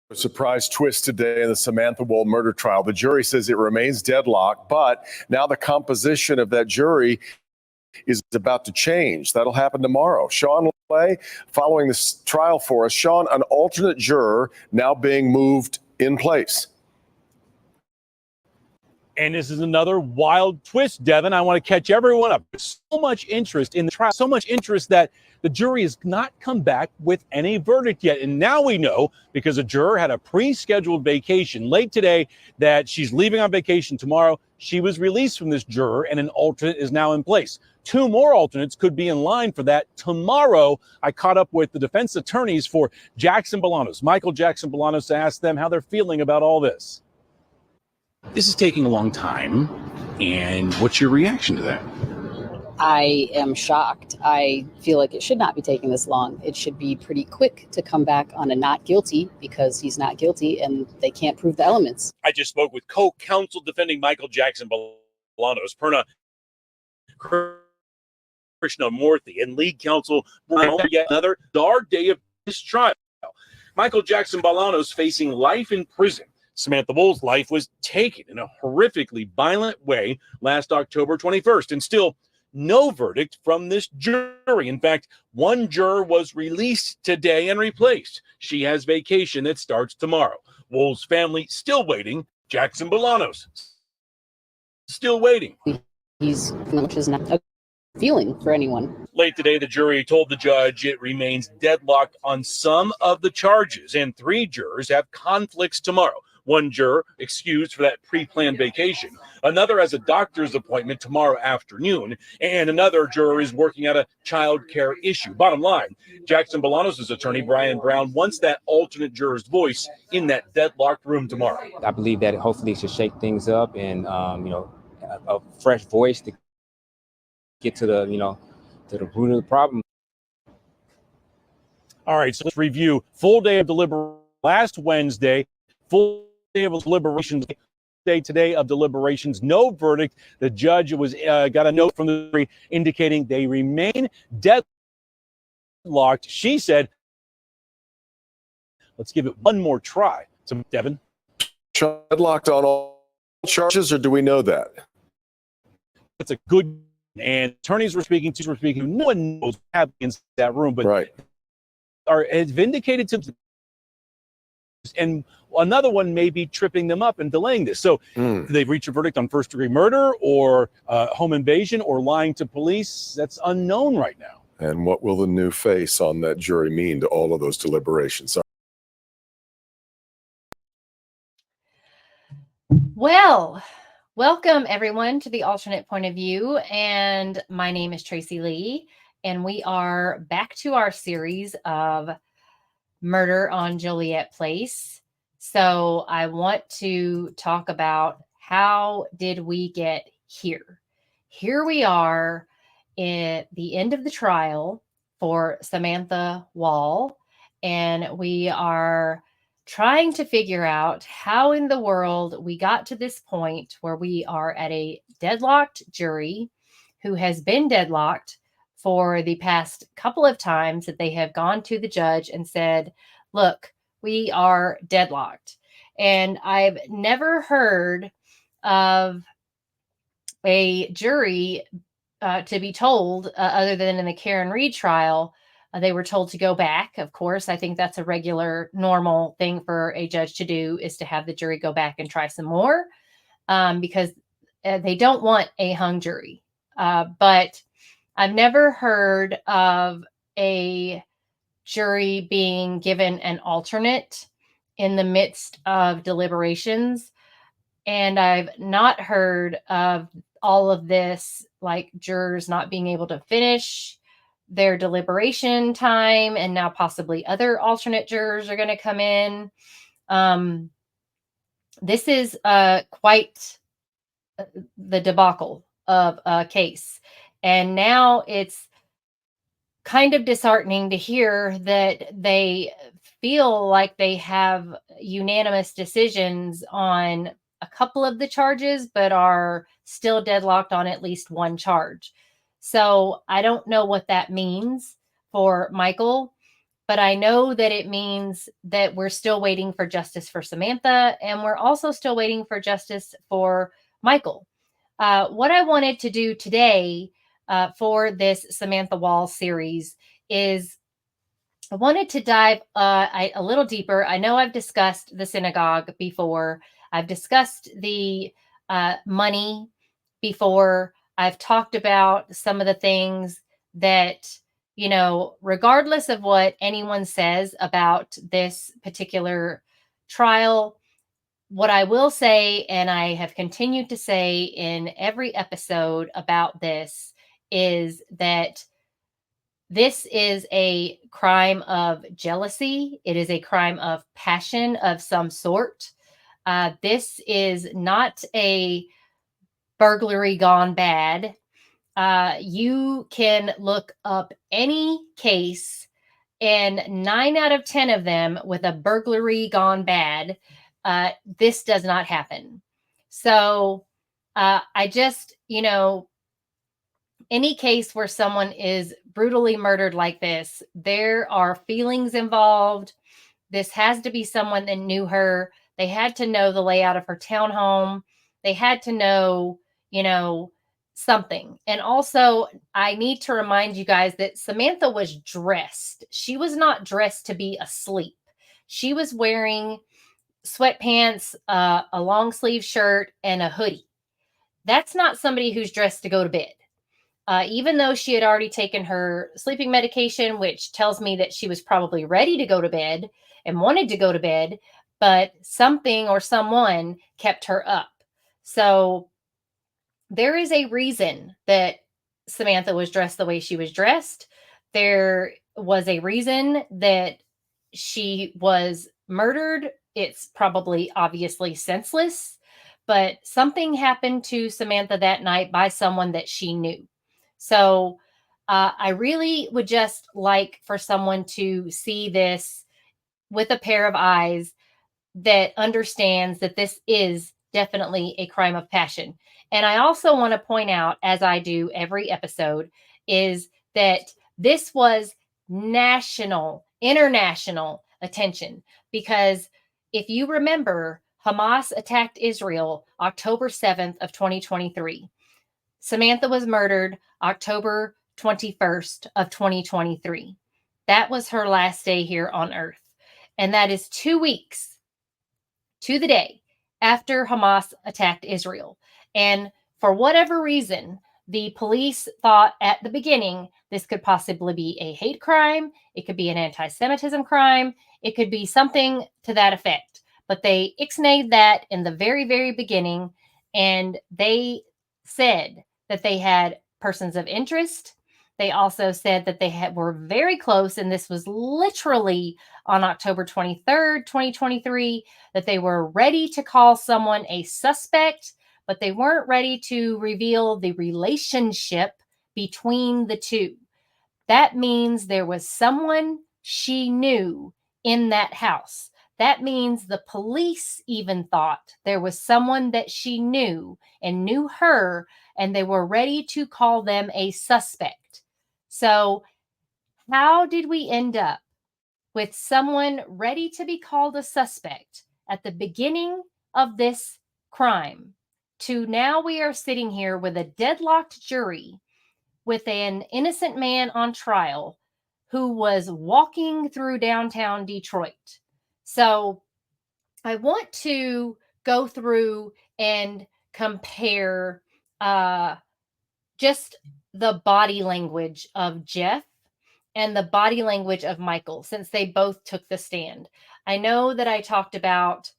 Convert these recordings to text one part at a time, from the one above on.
A surprise twist today in the Samantha Woll murder trial. The jury says it remains deadlocked, but now the composition of that jury is about to change. That'll happen tomorrow. Sean Lay, following this trial for us. Sean, an alternate juror now being moved in place. And this is another wild twist, Devin. I want to catch everyone up. There's so much interest in the trial, so much interest that the jury has not come back with any verdict yet. And now we know, because a juror had a pre-scheduled vacation late today, that she's leaving on vacation tomorrow. She was released from this juror, and an alternate is now in place. Two more alternates could be in line for that tomorrow. I caught up with the defense attorneys for Jackson Bolanos, Michael Jackson Bolanos, to ask them how they're feeling about all this. This is taking a long time, and what's your reaction to that? I am shocked. I feel like it should not be taking this long. It should be pretty quick to come back on a not guilty, because he's not guilty and they can't prove the elements. I just spoke with co-counsel defending Michael Jackson Bolanos, Perna Krishnamurthy, and lead counsel yet another dark day of this trial. Michael Jackson Bolanos facing life in prison. Samantha Woll's life was taken in a horrifically violent way last October 21st, and still no verdict from this jury. In fact, one juror was released today and replaced. She has vacation that starts tomorrow. Woll's family still waiting. Jackson Bolanos still waiting. Which is not a feeling for anyone. Late today, the jury told the judge it remains deadlocked on some of the charges, and three jurors have conflicts tomorrow. One juror excused for that pre-planned vacation. Another has a doctor's appointment tomorrow afternoon, and another juror is working out a child care issue. Bottom line, Jackson Bolanos' attorney, Brian Brown, wants that alternate juror's voice in that deadlocked room tomorrow. I believe that hopefully it should shake things up, and a fresh voice to get to the root of the problem. All right, so let's review. Full day of deliberation last Wednesday. Full day of deliberations today of deliberations. No verdict. The judge got a note from the jury indicating they remain deadlocked. She said, let's give it one more try. So, Devin. Deadlocked on all charges, or do we know that? It's a good, and attorneys were speaking. No one knows what happened in that room, but right. Are vindicated to, and another one may be tripping them up and delaying this. So do they reach a verdict on first-degree murder or home invasion or lying to police? That's unknown right now. And what will the new face on that jury mean to all of those deliberations? Well, welcome everyone to the Alternate Point of View, and my name is Tracy Lee, and we are back to our series of Murder on Joliet Place. So I want to talk about, how did we get here? Here we are at the end of the trial for Samantha Woll, and we are trying to figure out how in the world we got to this point where we are at a deadlocked jury who has been deadlocked for the past couple of times that they have gone to the judge and said, look, we are deadlocked. And I've never heard of a jury to be told, other than in the Karen Reed trial, they were told to go back. Of course, I think that's a regular, normal thing for a judge to do, is to have the jury go back and try some more, because they don't want a hung jury. But I've never heard of a jury being given an alternate in the midst of deliberations. And I've not heard of all of this, like jurors not being able to finish their deliberation time, and now possibly other alternate jurors are going to come in. This is quite the debacle of a case. And now it's kind of disheartening to hear that they feel like they have unanimous decisions on a couple of the charges, but are still deadlocked on at least one charge. So I don't know what that means for Michael. but I know that it means that we're still waiting for justice for Samantha, and we're also still waiting for justice for Michael. What I wanted to do today for this Samantha Wall series is I wanted to dive a little deeper. I know I've discussed the synagogue before. I've discussed the money before. I've talked about some of the things that, you know, regardless of what anyone says about this particular trial, what I will say, and I have continued to say in every episode about this, is that this is a crime of jealousy. It is a crime of passion of some sort. This is not a burglary gone bad. You can look up any case, and 9 out of 10 of them with a burglary gone bad, this does not happen. So I just, you know, any case where someone is brutally murdered like this, there are feelings involved. This has to be someone that knew her. They had to know the layout of her townhome. They had to know, you know, something. And also, I need to remind you guys that Samantha was dressed. She was not dressed to be asleep. She was wearing sweatpants, a long sleeve shirt, and a hoodie. That's not somebody who's dressed to go to bed. Even though she had already taken her sleeping medication, which tells me that she was probably ready to go to bed and wanted to go to bed, but something or someone kept her up. So there is a reason that Samantha was dressed the way she was dressed. There was a reason that she was murdered. It's probably obviously senseless, but something happened to Samantha that night by someone that she knew. So I really would just like for someone to see this with a pair of eyes that understands that this is definitely a crime of passion. And I also want to point out, as I do every episode, is that this was national, international attention. Because if you remember, Hamas attacked Israel October 7th of 2023. Samantha was murdered October 21st of 2023. That was her last day here on earth. And that is 2 weeks to the day after Hamas attacked Israel. And for whatever reason, the police thought at the beginning this could possibly be a hate crime. It could be an anti-Semitism crime. It could be something to that effect. But they ixnayed that in the very, very beginning. And they said that they had persons of interest. They also said that they were very close, and this was literally on October 23rd, 2023, that they were ready to call someone a suspect, but they weren't ready to reveal the relationship between the two. That means there was someone she knew in that house. That means the police even thought there was someone that she knew and knew her, and they were ready to call them a suspect. So, how did we end up with someone ready to be called a suspect at the beginning of this crime to now we are sitting here with a deadlocked jury with an innocent man on trial who was walking through downtown Detroit? So I want to go through and compare just the body language of Jeff and the body language of Michael, since they both took the stand. I know that I talked about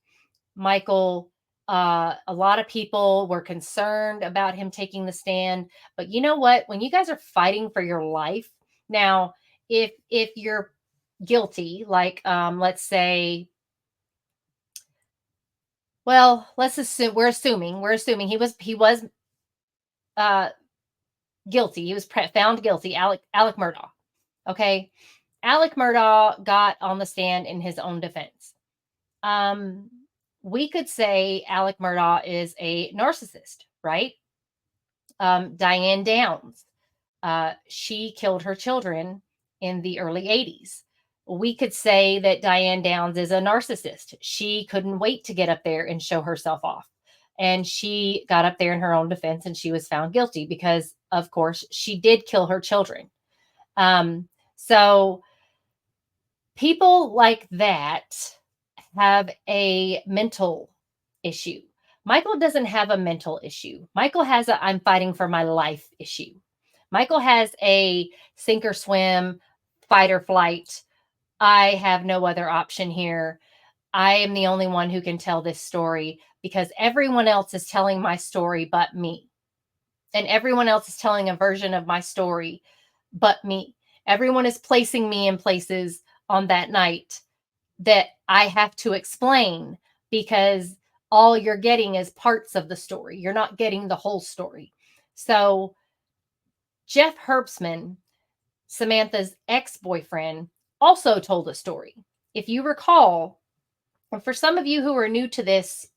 Michael. A lot of people were concerned about him taking the stand, but you know what? When you guys are fighting for your life, now, if you're guilty, like let's say, well, let's assume we're assuming he was guilty. He was found guilty. Alec Murdaugh. Okay. Alec Murdaugh got on the stand in his own defense. We could say Alec Murdaugh is a narcissist, right? Diane Downs, she killed her children in the early 80s. we could say that Diane Downs is a narcissist. She couldn't wait to get up there and show herself off. And she got up there in her own defense and she was found guilty because, of course, she did kill her children. So people like that have a mental issue. Michael doesn't have a mental issue. Michael has a I'm fighting for my life issue. Michael has a sink or swim, fight or flight. I have no other option here. I am the only one who can tell this story because everyone else is telling my story but me. And everyone else is telling a version of my story but me. Everyone is placing me in places on that night that I have to explain because all you're getting is parts of the story. You're not getting the whole story. So Jeff Herbstman, Samantha's ex-boyfriend, also told a story. If you recall, and for some of you who are new to this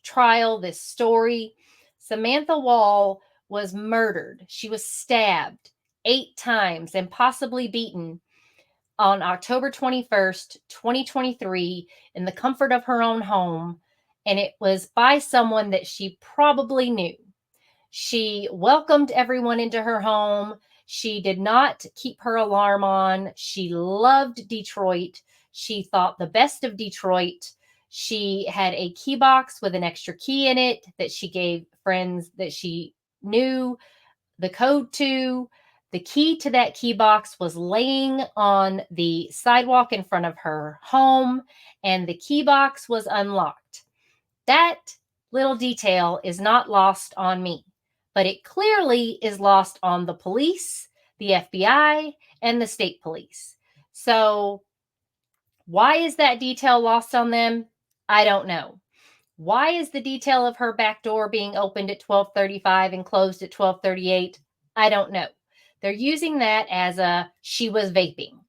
trial, this story, Samantha Wall was murdered. She was stabbed 8 times and possibly beaten on October 21st, 2023, in the comfort of her own home. And it was by someone that she probably knew. She welcomed everyone into her home. She did not keep her alarm on. She loved Detroit. She thought the best of Detroit. She had a key box with an extra key in it that she gave friends that she knew the code to. The key to that key box was laying on the sidewalk in front of her home, and the key box was unlocked. That little detail is not lost on me, but it clearly is lost on the police, the FBI, and the state police. So why is that detail lost on them? I don't know. Why is the detail of her back door being opened at 12:35 and closed at 12:38? I don't know. They're using that as she was vaping.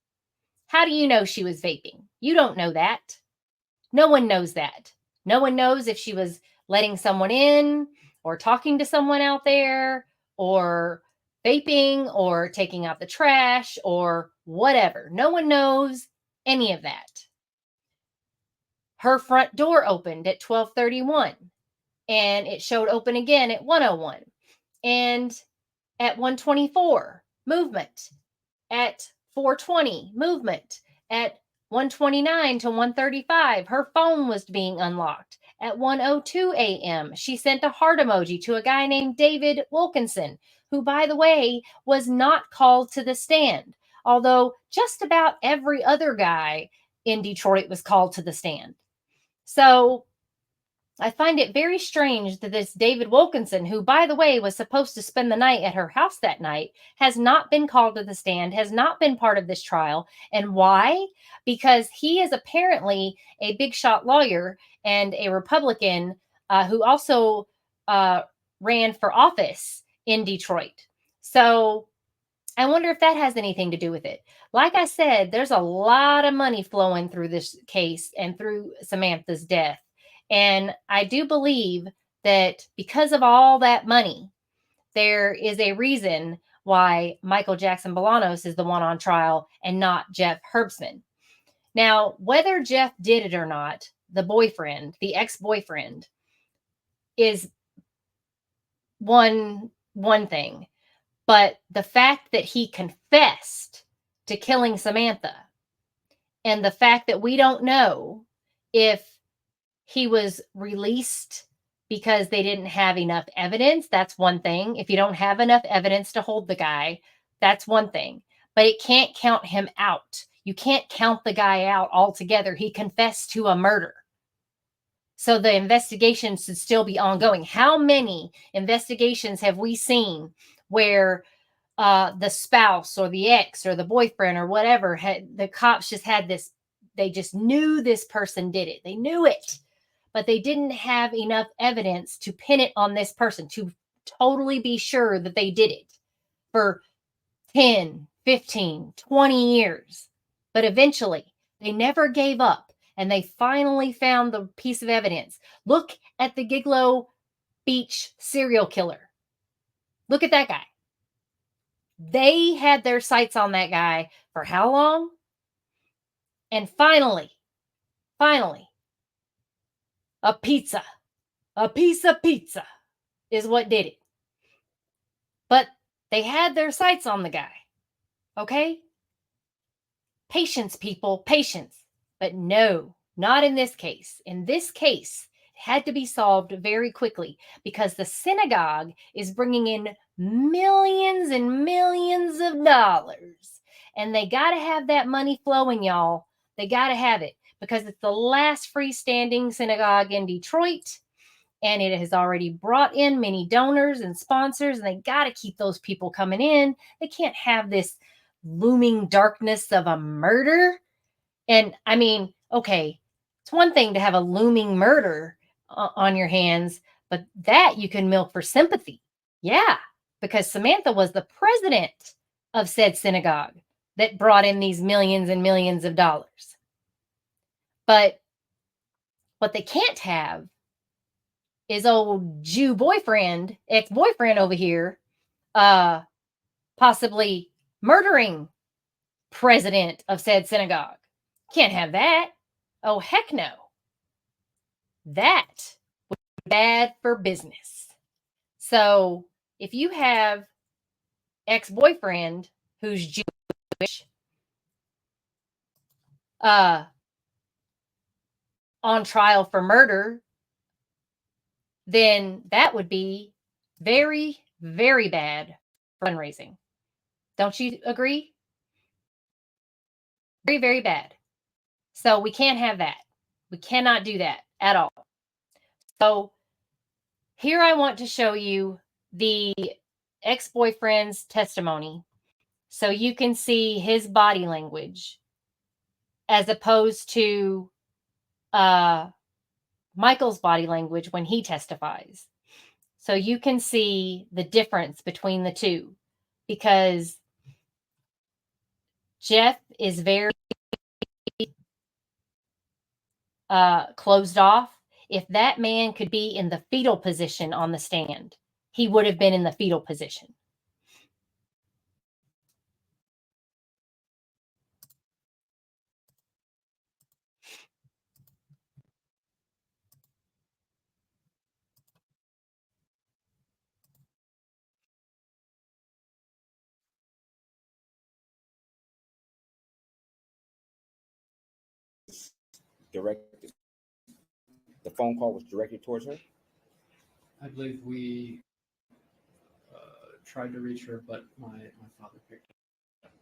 How do you know she was vaping? You don't know that. No one knows that. No one knows if she was letting someone in or talking to someone out there or vaping or taking out the trash or whatever. No one knows any of that. Her front door opened at 12:31 and it showed open again at 1:01 and at 1:24 movement, at 4:20 movement, at 1:29 to 1:35 her phone was being unlocked. At 1:02 a.m. she sent a heart emoji to a guy named David Wilkinson, who, by the way, was not called to the stand, although just about every other guy in Detroit was called to the stand. So I find it very strange that this David Wilkinson, who, by the way, was supposed to spend the night at her house that night, has not been called to the stand, has not been part of this trial. And why? Because he is apparently a big shot lawyer and a Republican who also ran for office in Detroit. So I wonder if that has anything to do with it. Like I said, there's a lot of money flowing through this case and through Samantha's death. And I do believe that because of all that money, there is a reason why Michael Jackson Bolanos is the one on trial and not Jeff Herbstman. Now, whether Jeff did it or not, the boyfriend, the ex-boyfriend, is one thing. But the fact that he confessed to killing Samantha and the fact that we don't know if he was released because they didn't have enough evidence, that's one thing. If you don't have enough evidence to hold the guy, that's one thing. But it can't count him out. You can't count the guy out altogether. He confessed to a murder. So the investigation should still be ongoing. How many investigations have we seen where the spouse or the ex or the boyfriend or whatever the cops just had this, they just knew this person did it. They knew it, but they didn't have enough evidence to pin it on this person to totally be sure that they did it for 10, 15, 20 years. But eventually they never gave up and they finally found the piece of evidence. Look at the Gigolo Beach serial killer. Look at that guy. They had their sights on that guy for how long? And finally, a piece of pizza is what did it. But they had their sights on the guy. Okay? Patience, people, patience. But no, not in this case. In this case, it had to be solved very quickly because the synagogue is bringing in millions and millions of dollars. And they got to have that money flowing, y'all. They got to have it because it's the last freestanding synagogue in Detroit. And it has already brought in many donors and sponsors, and they got to keep those people coming in. They can't have this looming darkness of a murder. And I mean, okay, it's one thing to have a looming murder on your hands, but that you can milk for sympathy. Yeah, because Samantha was the president of said synagogue that brought in these millions and millions of dollars. But what they can't have is old Jew boyfriend, ex-boyfriend over here, possibly murdering president of said synagogue. Can't have that. Oh, heck no. That would be bad for business. So if you have ex-boyfriend who's Jewish, on trial for murder, then that would be very, very bad for fundraising. Don't you agree? Very, very bad. So we can't have that. We cannot do that at all. So here I want to show you the ex-boyfriend's testimony so you can see his body language as opposed to Michael's body language when he testifies. So you can see the difference between the two because Jeff is very closed off. If that man could be in the fetal position on the stand, he would have been in the fetal position. Directed. The phone call was directed towards her. I believe we tried to reach her, but my father picked up.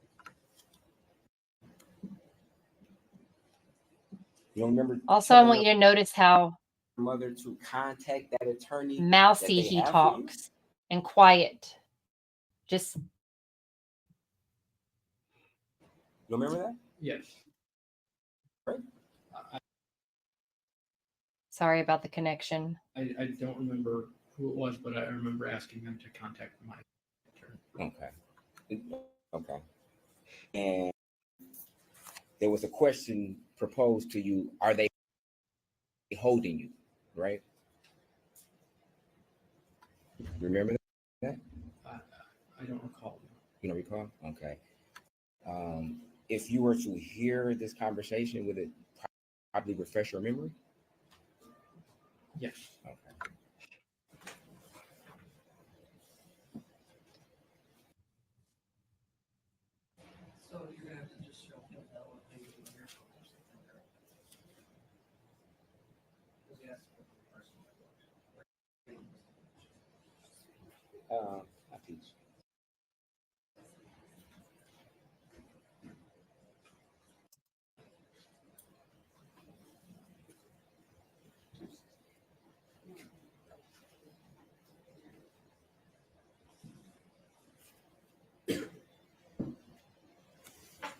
You don't remember? Also, I want you to notice how Mother to contact that attorney. mousy he talks and quiet. Just. You remember that? Yes. Right. Sorry about the connection. I don't remember who it was, but I remember asking them to contact my attorney. Okay. Okay. And there was a question proposed to you. Are they holding you? Right? Remember that? I don't recall. You don't recall? Okay. If you were to hear this conversation, would it probably refresh your memory? Yes. Okay. So you're gonna have to just show him that what they do here or something. Yes. I teach.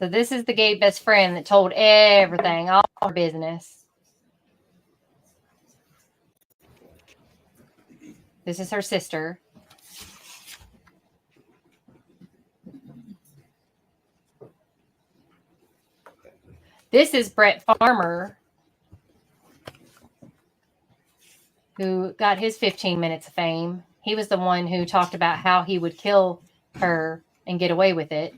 So this is the gay best friend that told everything, all our business. This is her sister. This is Brett Farmer, who got his 15 minutes of fame. He was the one who talked about how he would kill her and get away with it.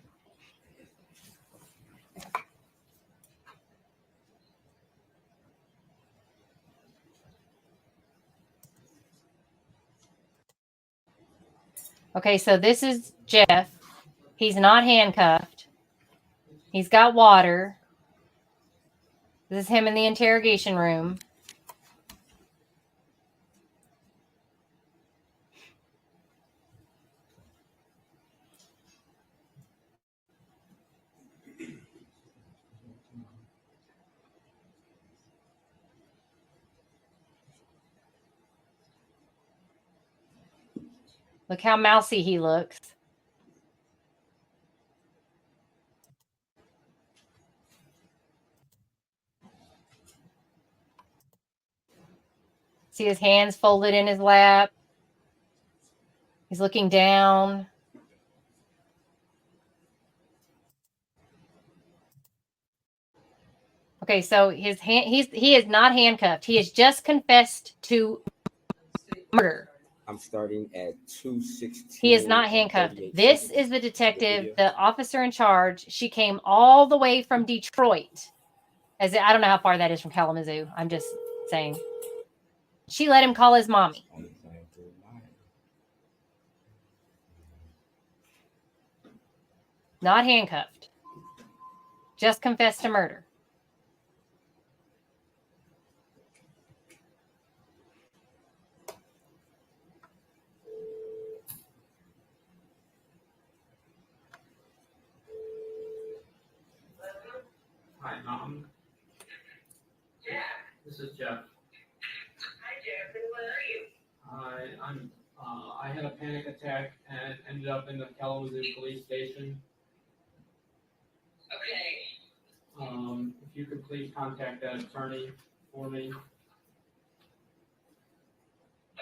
Okay, so this is Jeff. He's not handcuffed. He's got water. This is him in the interrogation room. Look how mousy he looks. See his hands folded in his lap. He's looking down. Okay, so he is not handcuffed. He has just confessed to murder. I'm starting at 2:16. He is not handcuffed. This is the detective, the officer in charge. She came all the way from Detroit. I don't know how far that is from Kalamazoo. I'm just saying. She let him call his mommy. Not handcuffed. Just confessed to murder. Hi, Mom. Jeff. This is Jeff. Hi, Jeff. And where are you? I had a panic attack and ended up in the Kalamazoo police station. Okay. If you could please contact that attorney for me.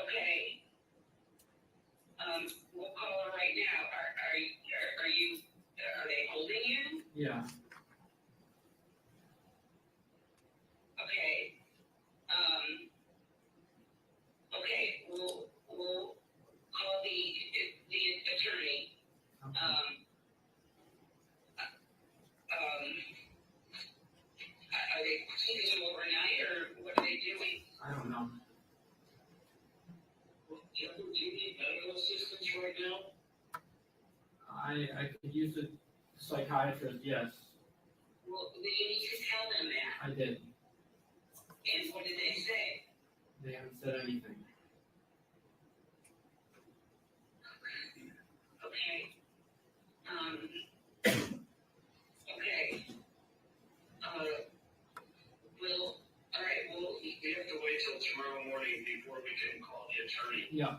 Okay. We'll call her right now. Are they holding you? Yeah. Okay. Okay. We'll call the attorney. Okay. Are they keeping you overnight, or what are they doing? I don't know. Jeff, do you need medical assistance right now? I could use a psychiatrist, yes. Well, then you need to tell them that. I did. And what did they say? They haven't said anything. Okay. Okay. All right, we have to wait till tomorrow morning before we can call the attorney. Yeah,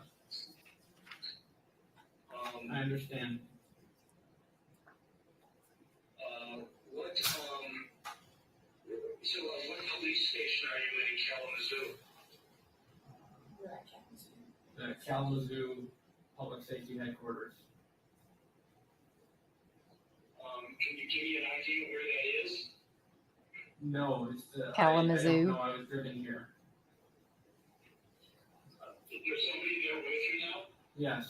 I understand. What police station are you in Kalamazoo? The Kalamazoo Public Safety Headquarters. Can you give me an idea where that is? No, it's Kalamazoo. I don't know. I was driven here. There's somebody there with you now? Yes.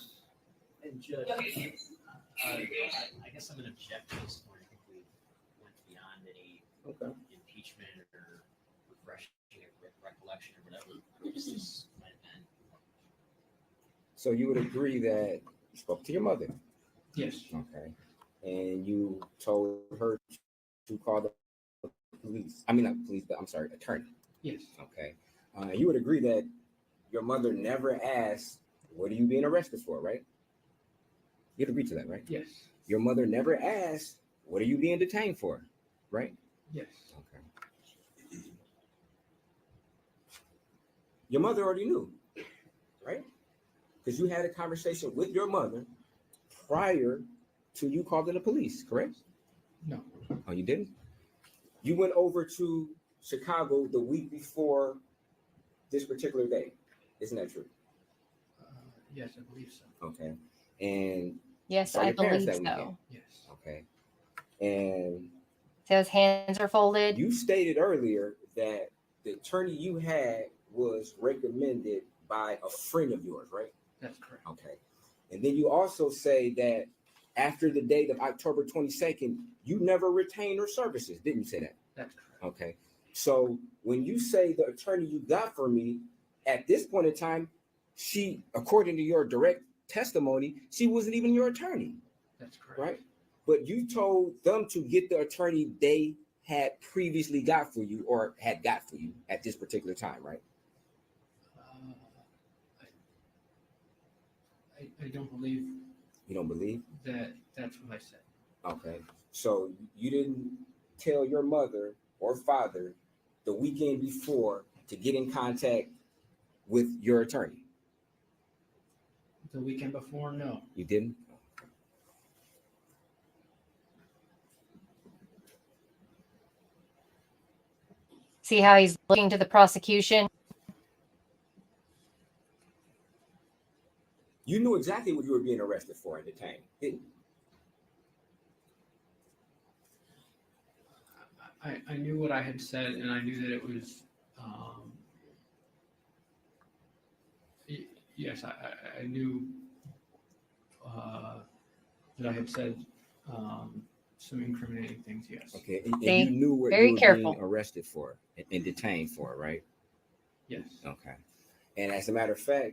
And Judge, I guess I'm going to object to this point. I think we went beyond any impeachment or refreshing recollection or whatever this might have been. So you would agree that you spoke to your mother, Yes. okay, and you told her to call the police. I mean, not police, but I'm sorry, attorney. Yes. Okay. You would agree that your mother never asked, "What are you being arrested for?" Right? You'd agree to that, right? Yes. Your mother never asked, "What are you being detained for?" Right? Yes. Okay. Your mother already knew, right? Because you had a conversation with your mother prior to you calling the police, correct? No. Oh, you didn't? You went over to Chicago the week before this particular day. Isn't that true? Yes, I believe so. Okay. And Yes, saw I your parents believe that so. weekend. Yes. Okay. And So his hands are folded. you stated earlier that the attorney you had was recommended by a friend of yours, right? That's correct. Okay. And then you also say that after the date of October 22nd, you never retained her services. Didn't you say that? That's correct. Okay. So when you say the attorney you got for me, at this point in time, she, according to your direct testimony, she wasn't even your attorney, That's correct. right? But you told them to get the attorney they had previously got for you or had got for you at this particular time, right? I don't believe You don't believe? that that's what I said. Okay. So you didn't tell your mother or father the weekend before to get in contact with your attorney? The weekend before, no. You didn't? See how he's looking to the prosecution? You knew exactly what you were being arrested for and detained, didn't you? I knew what I had said, and I knew that it was, yes, I knew that I had said some incriminating things, yes. Okay, and See? you knew what Very you were careful. being arrested for and detained for, right? Yes. Okay. And as a matter of fact,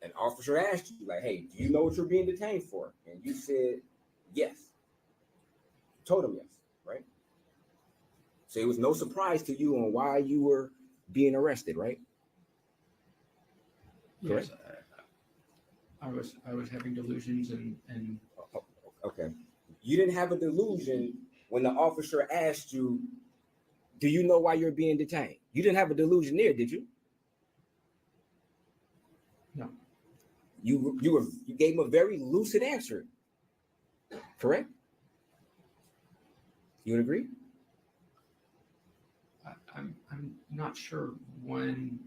an officer asked you, like, hey, do you know what you're being detained for? And you said yes. Told him yes, right? So it was no surprise to you on why you were being arrested, right? Yes. I was having delusions and Okay. You didn't have a delusion when the officer asked you, do you know why you're being detained? You didn't have a delusion there, did you? no. You gave him a very lucid answer, correct? You would agree? I'm not sure when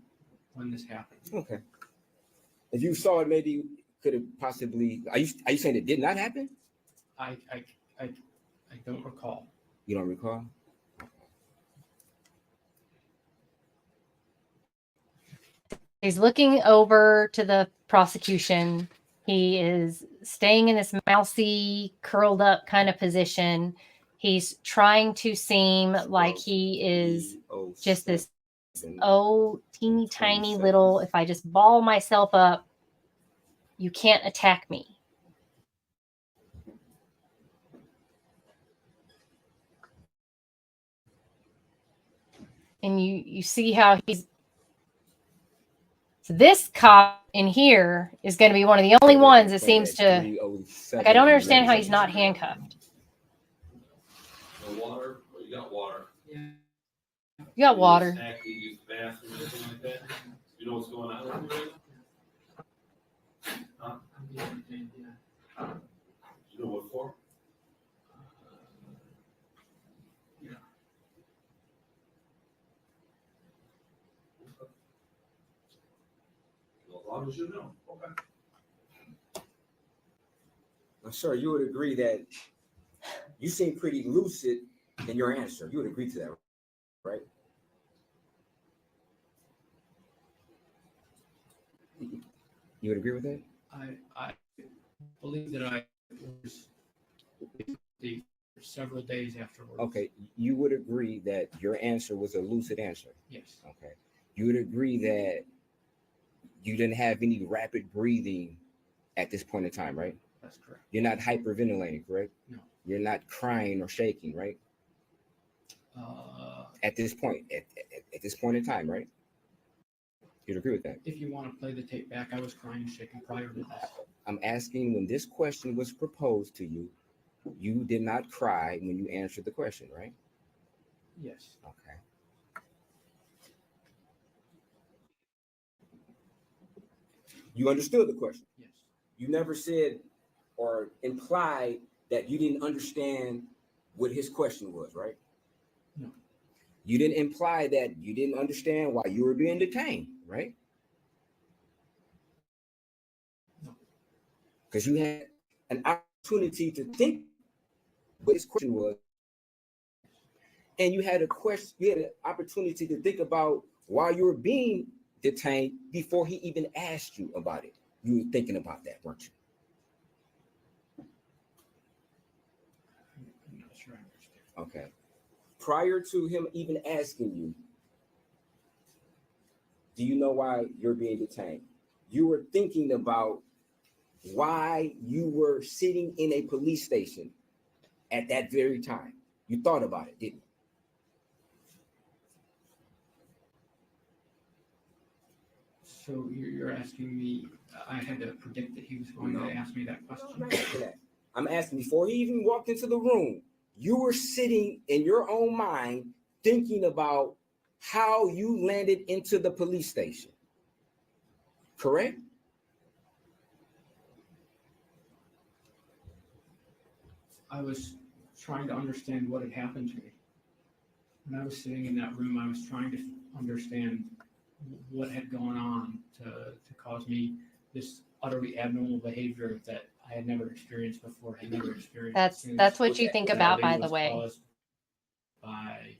this happened. Okay. If you saw it, maybe could have possibly. Are you saying it did not happen? I don't recall. You don't recall? He's looking over to the prosecution. He is staying in this mousy, curled up kind of position. He's trying to seem like he is just this teeny tiny little, if I just ball myself up, you can't attack me. And you see how he's, so this cop in here is going to be one of the only ones that seems to, like, I don't understand how he's not handcuffed. No water? Well, you got water. Yeah. You got water. Actually use the bathroom or anything like that? You know what's going on with you right now? Huh? I'm being detained, yeah. You know what for? Yeah. As long as you know. Okay. I'm sure you would agree that you seem pretty lucid in your answer. You would agree to that, right? You would agree with that? I believe that I was several days afterwards. Okay, you would agree that your answer was a lucid answer. Yes. Okay. You would agree that you didn't have any rapid breathing at this point in time, right? That's correct. You're not hyperventilating, correct? No. You're not crying or shaking, right? At this point, at this point in time, right? You'd agree with that? If you want to play the tape back, I was crying and shaking prior to this. I'm asking, when this question was proposed to you, you did not cry when you answered the question, right? Yes. Okay. You understood the question. Yes. You never said or implied that you didn't understand what his question was, right? No. You didn't imply that you didn't understand why you were being detained, right? No. Because you had an opportunity to think what his question was, and you had an opportunity to think about why you were being detained before he even asked you about it. You were thinking about that, weren't you? I'm not sure I understand. Okay. Prior to him even asking you, do you know why you're being detained? You were thinking about why you were sitting in a police station at that very time? You thought about it, didn't you? So you're asking me, I had to predict that he was going to ask me that question? No, I'm not asking that. I'm asking before he even walked into the room, you were sitting in your own mind thinking about how you landed into the police station, correct? I was trying to understand what had happened to me. When I was sitting in that room, I was trying to understand what had gone on to cause me this utterly abnormal behavior that I had never experienced before, had never experienced. That's what you think about, by the way. Caused by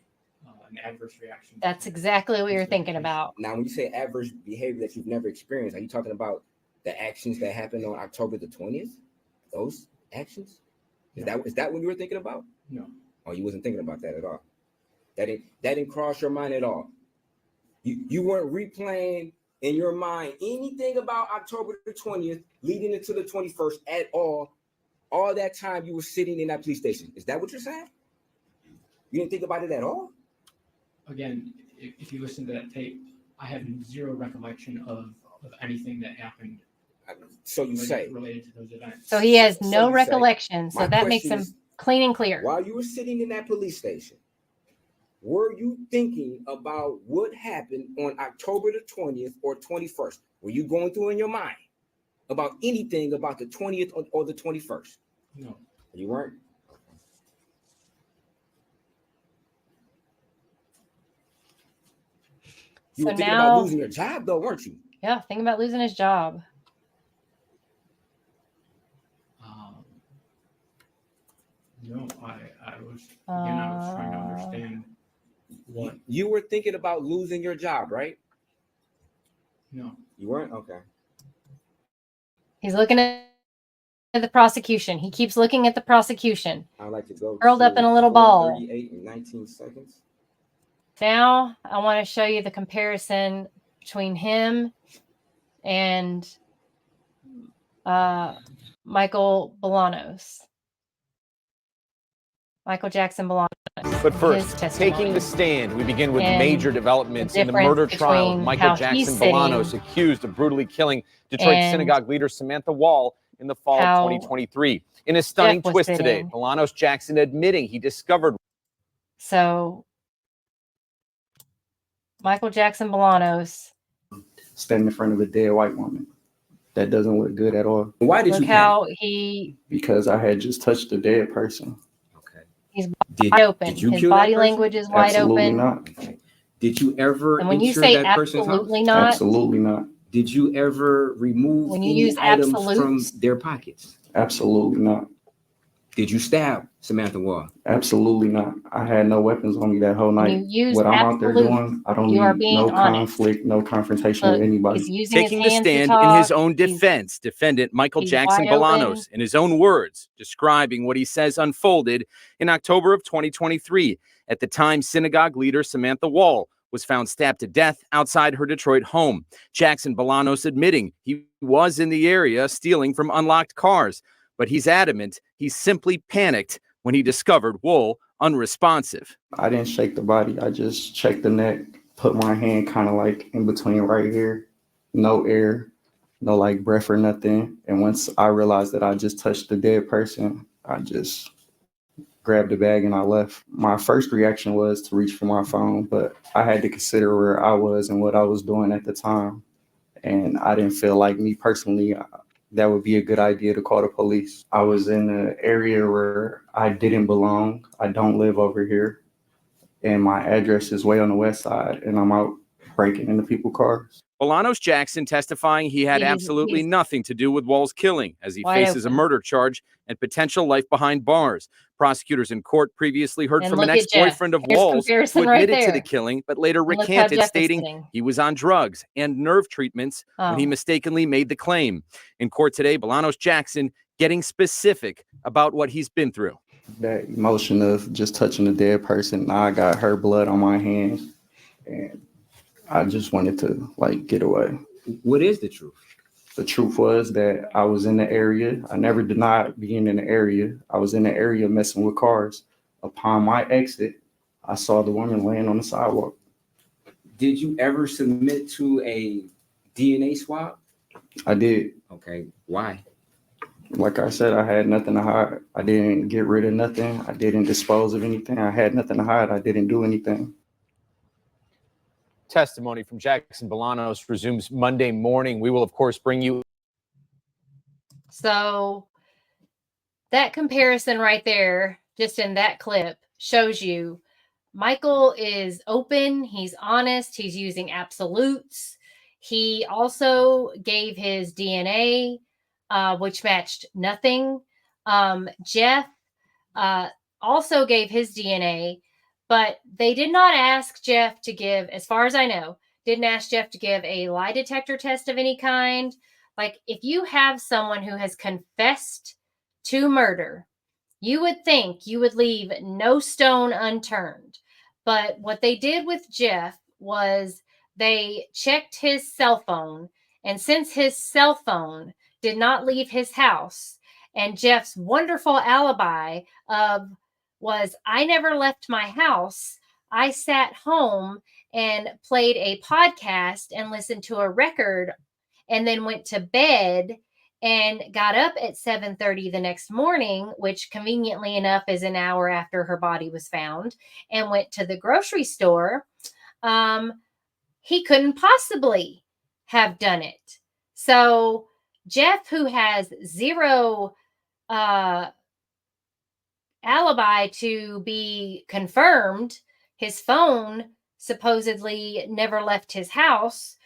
an adverse reaction. That's exactly what you're thinking about. Now, when you say adverse behavior that you've never experienced, are you talking about the actions that happened on October the 20th? Those actions? Is that what you were thinking about? No. Oh, you wasn't thinking about that at all. That didn't cross your mind at all. You weren't replaying in your mind anything about October the 20th leading into the 21st at all. All that time you were sitting in that police station. Is that what you're saying? You didn't think about it at all? Again, if you listen to that tape, I have zero recollection of anything that happened. So you say. Related to those events. So he has no you recollection. So My that makes question him is, clean and clear. While you were sitting in that police station, were you thinking about what happened on October the 20th or 21st? Were you going through in your mind about anything about the 20th or the 21st? No. You weren't? You were thinking about losing your job, though, weren't you? Yeah, thinking about losing his job. No, I was trying to understand what. You were thinking about losing your job, right? No. You weren't? Okay. He's looking at the prosecution. He keeps looking at the prosecution. I'd like to go curled up in a little ball. 38 and 19 seconds. Now I want to show you the comparison between him and Michael Bolanos. Michael Jackson Bolanos. But first, taking the stand, we begin with major developments in the murder trial of Michael Jackson Bolanos, accused of brutally killing Detroit Synagogue leader Samantha Wall in the fall of 2023. In a stunning twist today, Bolanos Jackson admitting he discovered. So, Michael Jackson Bolanos. Standing in front of a dead white woman. That doesn't look good at all. Why did you? Look how he. Because I had just touched a dead person. He's wide open. His body language is wide open. Not. Okay. Did you ever? And when you say absolutely not, absolutely not. Did you ever remove any items from their pockets? Absolutely not. Did you stab Samantha Wall? Absolutely not. I had no weapons on me that whole night. What I'm out there doing, I don't need no conflict, no confrontation with anybody. Taking the stand in his own defense, defendant Michael Jackson Bolanos, in his own words, describing what he says unfolded in October of 2023. At the time, synagogue leader Samantha Wall was found stabbed to death outside her Detroit home. Jackson Bolanos admitting he was in the area stealing from unlocked cars, but he's adamant he simply panicked when he discovered Wool unresponsive. I didn't shake the body. I just checked the neck, put my hand kind of like in between right here. No air, no like breath or nothing. And once I realized that I just touched the dead person, I just grabbed the bag and I left. My first reaction was to reach for my phone, but I had to consider where I was and what I was doing at the time. And I didn't feel like me personally, that would be a good idea to call the police. I was in an area where I didn't belong. I don't live over here. And my address is way on the west side, and I'm out breaking into people's cars. Bolanos Jackson testifying he had absolutely nothing to do with Wall's killing as he faces a murder charge and potential life behind bars. Prosecutors in court previously heard from an ex-boyfriend of Wall's who admitted to the killing, but later recanted, stating he was on drugs and nerve treatments when he mistakenly made the claim. In court today, Bolanos Jackson getting specific about what he's been through. That emotion of just touching a dead person, now I got her blood on my hands, and I just wanted to like get away. What is the truth? The truth was that I was in the area. I never denied being in the area. I was in the area messing with cars. Upon my exit, I saw the woman laying on the sidewalk. Did you ever submit to a DNA swab? I did. Okay, why? Like I said, I had nothing to hide. I didn't get rid of nothing. I didn't dispose of anything. I had nothing to hide. I didn't do anything. Testimony from Jackson Bolanos resumes Monday morning. We will, of course, bring you. So that comparison right there, just in that clip, shows you Michael is open. He's honest. He's using absolutes. He also gave his DNA, which matched nothing. Jeff also gave his DNA, but they did not ask Jeff to give, as far as I know, didn't ask Jeff to give a lie detector test of any kind. Like, if you have someone who has confessed to murder, you would think you would leave no stone unturned. But what they did with Jeff was they checked his cell phone. And since his cell phone did not leave his house, and Jeff's wonderful alibi was, I never left my house. I sat home and played a podcast and listened to a record and then went to bed and got up at 7:30 the next morning, which conveniently enough is an hour after her body was found, and went to the grocery store, he couldn't possibly have done it. So Jeff, who has zero alibi to be confirmed, his phone supposedly never left his house.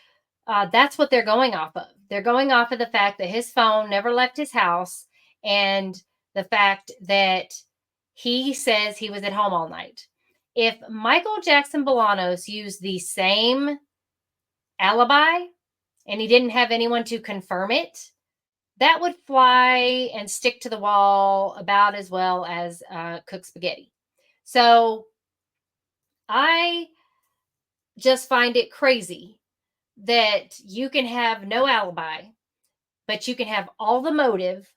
That's what they're going off of. They're going off of the fact that his phone never left his house and the fact that he says he was at home all night. If Michael Jackson Bolanos used the same alibi and he didn't have anyone to confirm it, that would fly and stick to the wall about as well as cooked spaghetti. So I just find it crazy that you can have no alibi, but you can have all the motive,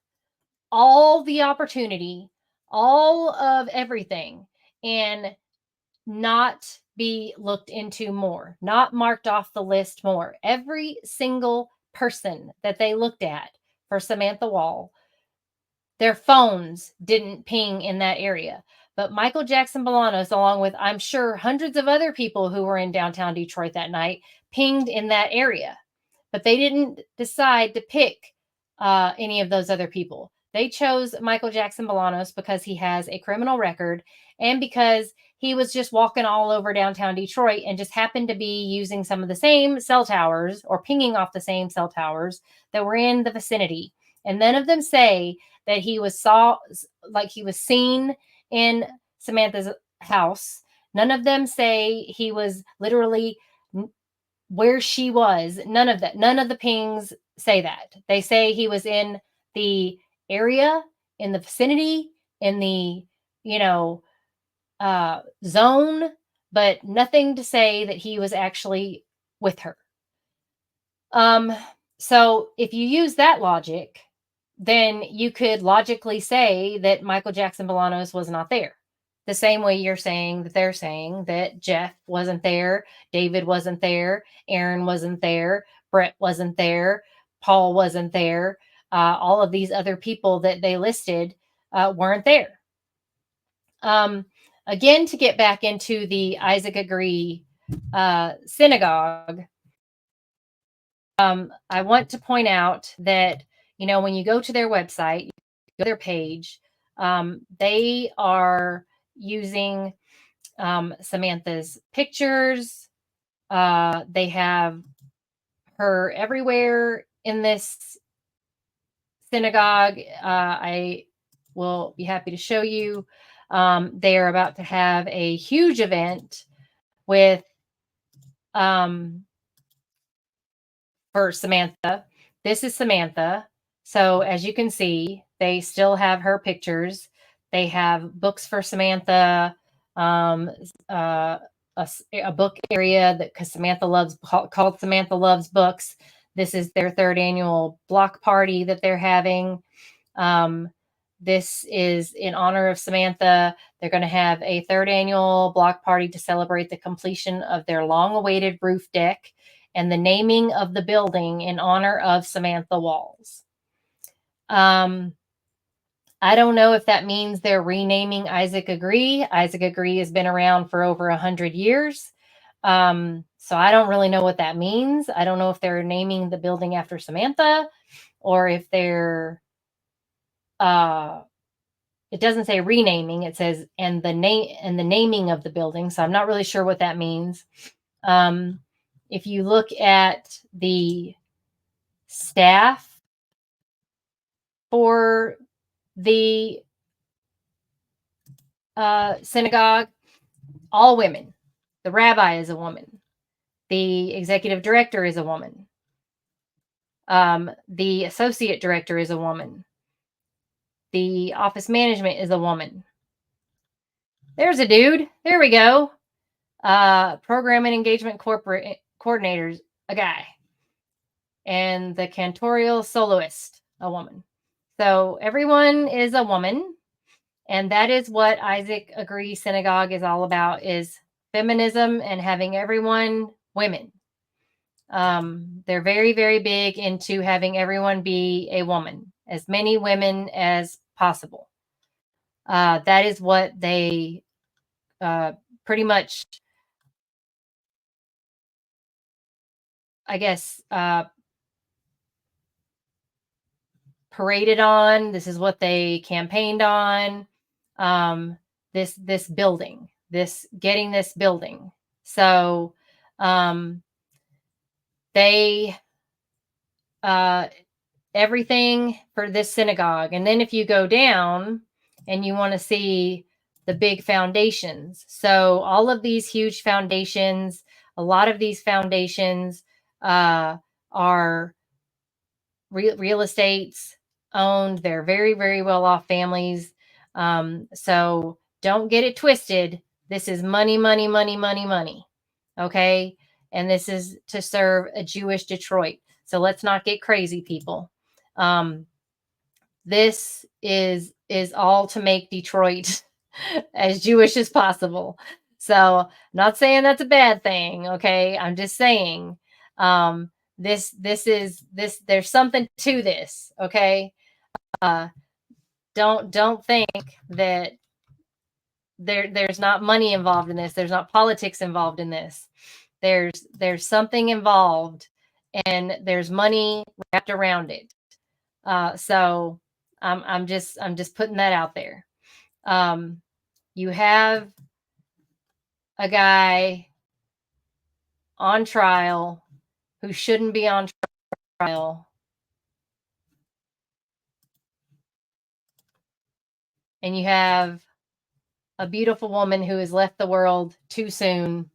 all the opportunity, all of everything, and not be looked into more, not marked off the list more. Every single person that they looked at for Samantha Wall, their phones didn't ping in that area. But Michael Jackson Bolanos, along with, I'm sure, hundreds of other people who were in downtown Detroit that night, pinged in that area. But they didn't decide to pick any of those other people. They chose Michael Jackson Bolanos because he has a criminal record and because he was just walking all over downtown Detroit and just happened to be using some of the same cell towers or pinging off the same cell towers that were in the vicinity. And none of them say that he was seen in Samantha's house. None of them say he was literally where she was. None of that. None of the pings say that. They say he was in the area, in the vicinity, in the, zone, but nothing to say that he was actually with her. So if you use that logic, then you could logically say that Michael Jackson Bolanos was not there. The same way you're saying that they're saying that Jeff wasn't there, David wasn't there, Aaron wasn't there, Brett wasn't there, Paul wasn't there. All of these other people that they listed weren't there. Again, to get back into the Isaac Agree Synagogue, I want to point out that, when you go to their website, you go to their page, they are using Samantha's pictures. They have her everywhere in this synagogue. I will be happy to show you. They are about to have a huge event with for Samantha. This is Samantha. So as you can see, they still have her pictures. They have books for Samantha, a book area that because Samantha loves called Samantha Loves Books This is their third annual block party that they're having. This is in honor of Samantha. They're going to have a third annual block party to celebrate the completion of their long-awaited roof deck and the naming of the building in honor of Samantha Walls. I don't know if that means they're renaming Isaac Agree. Isaac Agree has been around for over 100 years. So I don't really know what that means. I don't know if they're naming the building after Samantha or if they're, it doesn't say renaming. It says, and the naming of the building. So I'm not really sure what that means. If you look at the staff for the synagogue, all women. The rabbi is a woman. The executive director is a woman. The associate director is a woman. The office management is a woman. There's a dude. There we go. Program and engagement corporate coordinators, a guy. And the cantorial soloist, a woman. So everyone is a woman. And that is what Isaac Agree Synagogue is all about, is feminism and having everyone women. They're very, very big into having everyone be a woman, as many women as possible. That is what they pretty much, I guess, paraded on. This is what they campaigned on. This building, getting this building. So they everything for this synagogue. And then if you go down and you want to see the big foundations, so all of these huge foundations, a lot of these foundations are real estates owned. They're very, very well off families. So don't get it twisted. This is money, money, money, money, money. Okay. And this is to serve a Jewish Detroit. So let's not get crazy, people. This is all to make Detroit as Jewish as possible. So not saying that's a bad thing. Okay. I'm just saying, there's something to this. Okay. Don't think that there's not money involved in this. There's not politics involved in this. There's something involved, and there's money wrapped around it. So I'm just putting that out there. You have a guy on trial who shouldn't be on trial. And you have a beautiful woman who has left the world too soon.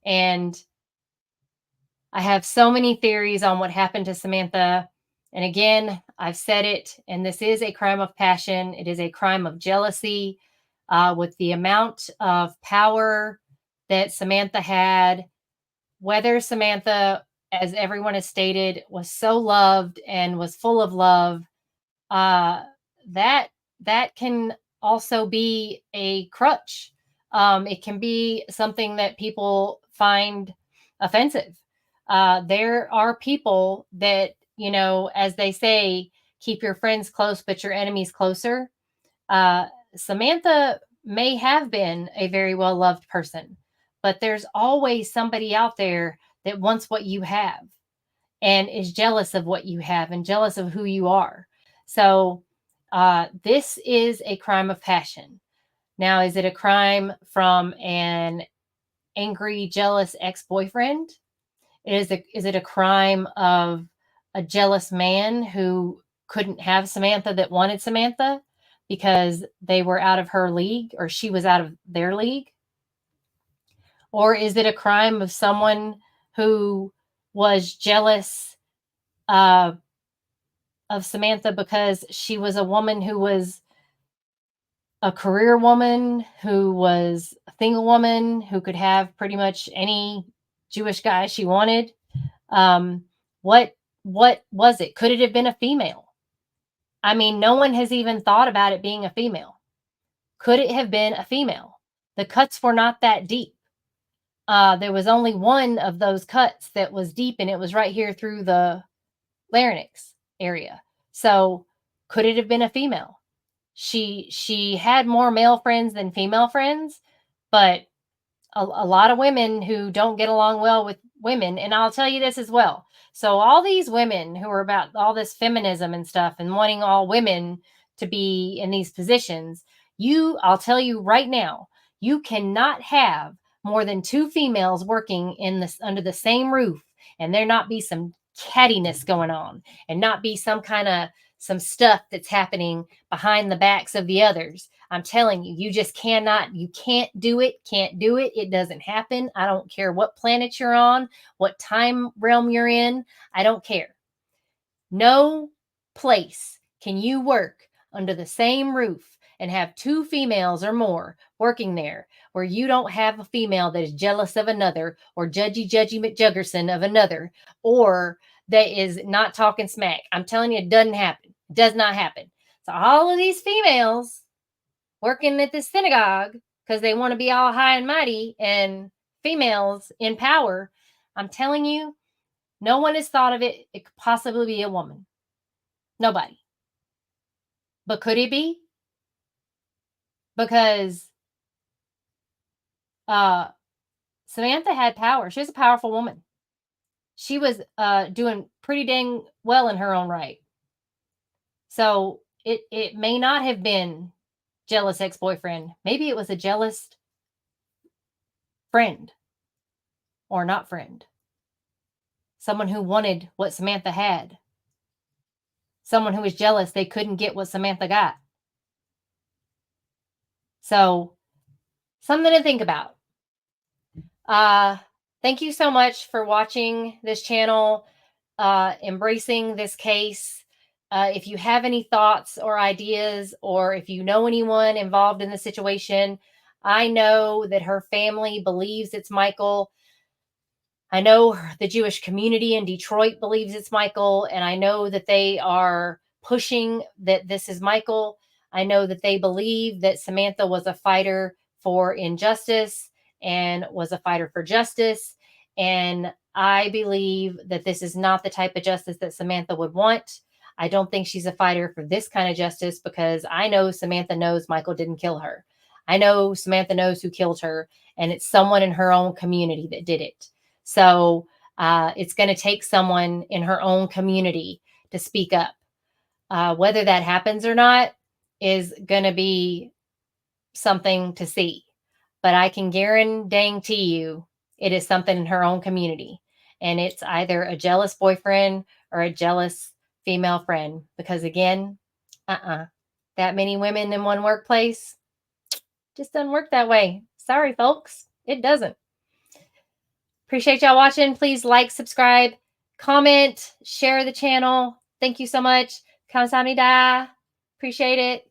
And I have so many theories on what happened to Samantha. And again, I've said it, and this is a crime of passion. It is a crime of jealousy. With the amount of power that Samantha had, whether Samantha, as everyone has stated, was so loved and was full of love, that can also be a crutch. It can be something that people find offensive. There are people that, as they say, keep your friends close, but your enemies closer. Samantha may have been a very well-loved person, but there's always somebody out there that wants what you have and is jealous of what you have and jealous of who you are. So this is a crime of passion. Now, is it a crime from an angry, jealous ex-boyfriend? Is it a crime of a jealous man who couldn't have Samantha that wanted Samantha because they were out of her league or she was out of their league? Or is it a crime of someone who was jealous of Samantha because she was a woman who was a career woman, who was a single woman, who could have pretty much any Jewish guy she wanted? What what was it? Could it have been a female? I mean, no one has even thought about it being a female. Could it have been a female? The cuts were not that deep. There was only one of those cuts that was deep, and it was right here through the larynx area. So could it have been a female? She had more male friends than female friends, but a lot of women who don't get along well with women. And I'll tell you this as well. So all these women who are about all this feminism and stuff and wanting all women to be in these positions, I'll tell you right now, you cannot have more than 2 females working in this under the same roof and there not be some cattiness going on and not be some stuff that's happening behind the backs of the others. I'm telling you, you just cannot, you can't do it. It doesn't happen. I don't care what planet you're on, what time realm you're in. I don't care. No place can you work under the same roof and have 2 females or more working there where you don't have a female that is jealous of another or judgy McJuggerson of another or that is not talking smack. I'm telling you, it doesn't happen. It does not happen. So all of these females working at this synagogue because they want to be all high and mighty and females in power, I'm telling you, no one has thought of it. It could possibly be a woman. Nobody. But could it be? Because Samantha had power. She was a powerful woman. She was doing pretty dang well in her own right. So it may not have been jealous ex-boyfriend. Maybe it was a jealous friend or not friend. Someone who wanted what Samantha had. Someone who was jealous they couldn't get what Samantha got. So something to think about. Thank you so much for watching this channel, embracing this case. If you have any thoughts or ideas, or if you know anyone involved in the situation, I know that her family believes it's Michael. I know the Jewish community in Detroit believes it's Michael, and I know that they are pushing that this is Michael. I know that they believe that Samantha was a fighter for injustice and was a fighter for justice. And I believe that this is not the type of justice that Samantha would want. I don't think she's a fighter for this kind of justice because I know Samantha knows Michael didn't kill her. I know Samantha knows who killed her, and it's someone in her own community that did it. So it's going to take someone in her own community to speak up. Whether that happens or not is going to be something to see. But I can guarantee you it is something in her own community. And it's either a jealous boyfriend or a jealous female friend. Because again, that many women in one workplace just doesn't work that way. Sorry, folks. It doesn't. Appreciate y'all watching. Please like, subscribe, comment, share the channel. Thank you so much. Kamsahamnida. Appreciate it.